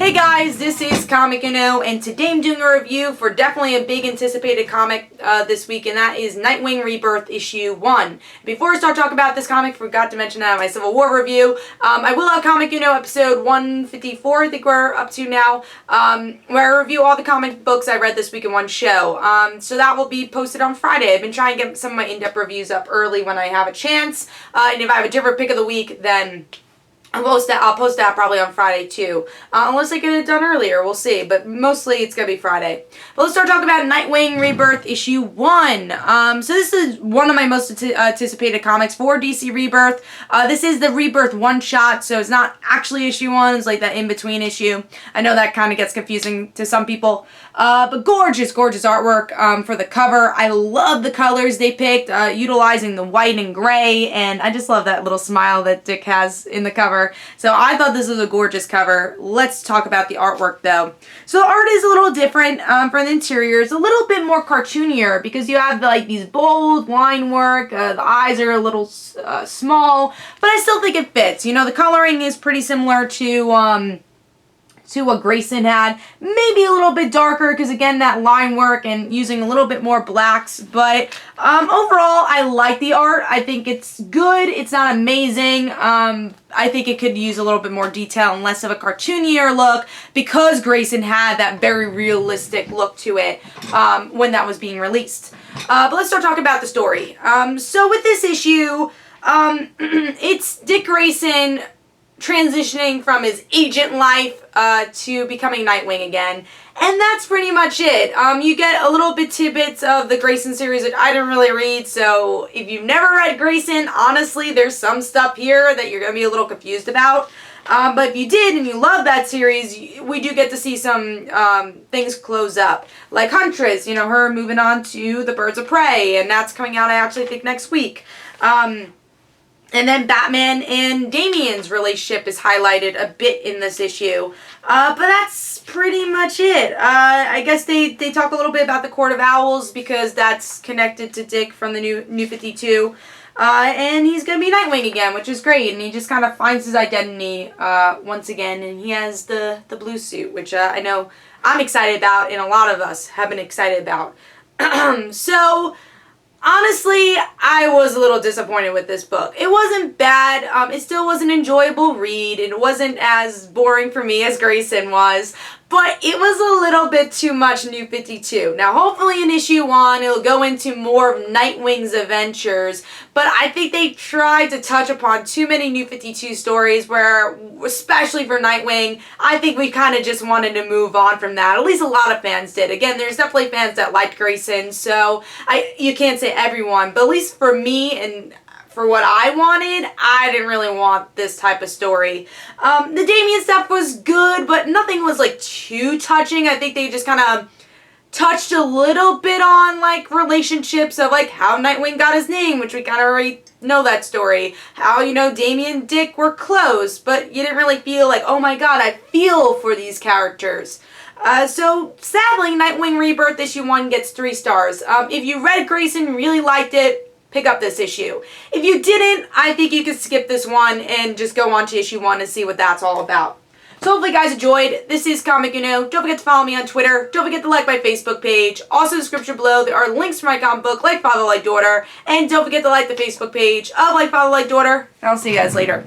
Hey guys, this is Comic Uno, and today I'm doing a review for definitely a big anticipated comic this week, and that is Nightwing Rebirth issue 1. Before I start talking about this comic, forgot to mention that in my Civil War review. I will have Comic Uno episode 154, I think we're up to now, where I review all the comic books I read this week in one show. So that will be posted on Friday. I've been trying to get some of my in-depth reviews up early when I have a chance, and if I have a different pick of the week, then I'll post that probably on Friday too. Unless I get it done earlier, we'll see. But mostly it's going to be Friday. But let's start talking about Nightwing Rebirth issue 1. So this is one of my most anticipated comics for DC Rebirth. This is the Rebirth one-shot, so it's not actually issue 1. It's like that in-between issue. I know that kind of gets confusing to some people. But gorgeous, gorgeous artwork for the cover. I love the colors they picked, utilizing the white and gray. And I just love that little smile that Dick has in the cover. So I thought this was a gorgeous cover. Let's talk about the artwork though. So the art is a little different from the interior. It's a little bit more cartoonier because you have like these bold line work. The eyes are a little small, but I still think it fits. You know, the coloring is pretty similar to what Grayson had. Maybe a little bit darker because again that line work and using a little bit more blacks, but overall I like the art. I think it's good. It's not amazing. I think it could use a little bit more detail and less of a cartoonier look because Grayson had that very realistic look to it when that was being released. But let's start talking about the story. So with this issue, it's Dick Grayson transitioning from his agent life to becoming Nightwing again. And that's pretty much it. You get a little bit tidbits of the Grayson series, which I didn't really read, so if you've never read Grayson, honestly, there's some stuff here that you're going to be a little confused about. But if you did and you love that series, we do get to see some things close up. Like Huntress, you know, her moving on to the Birds of Prey, and that's coming out, I actually think, next week. And then Batman and Damian's relationship is highlighted a bit in this issue. But that's pretty much it. I guess they talk a little bit about the Court of Owls because that's connected to Dick from the New 52. And he's going to be Nightwing again, which is great. And he just kind of finds his identity once again. And he has the blue suit, which I know I'm excited about and a lot of us have been excited about. So honestly, I was a little disappointed with this book. It wasn't bad. It still was an enjoyable read. It wasn't as boring for me as Grayson was. But it was a little bit too much New 52. Now, hopefully in issue 1, it'll go into more of Nightwing's adventures. But I think they tried to touch upon too many New 52 stories where, especially for Nightwing, I think we kind of just wanted to move on from that. At least a lot of fans did. Again, there's definitely fans that liked Grayson, so you can't say everyone. But at least for me and for what I wanted, I didn't really want this type of story. The Damian stuff was good, but nothing was like too touching. I think they just kind of touched a little bit on like relationships of like how Nightwing got his name, which we kind of already know that story. How, you know, Damian and Dick were close, but you didn't really feel like, oh my god, I feel for these characters. So sadly, Nightwing Rebirth issue 1 gets 3 stars. If you read Grayson, really liked it, pick up this issue. If you didn't, I think you could skip this one and just go on to issue 1 and see what that's all about. So hopefully you guys enjoyed. This is Comic Uno. Don't forget to follow me on Twitter. Don't forget to like my Facebook page. Also in the description below there are links for my comic book, Like Father, Like Daughter. And don't forget to like the Facebook page of Like Father, Like Daughter. And I'll see you guys later.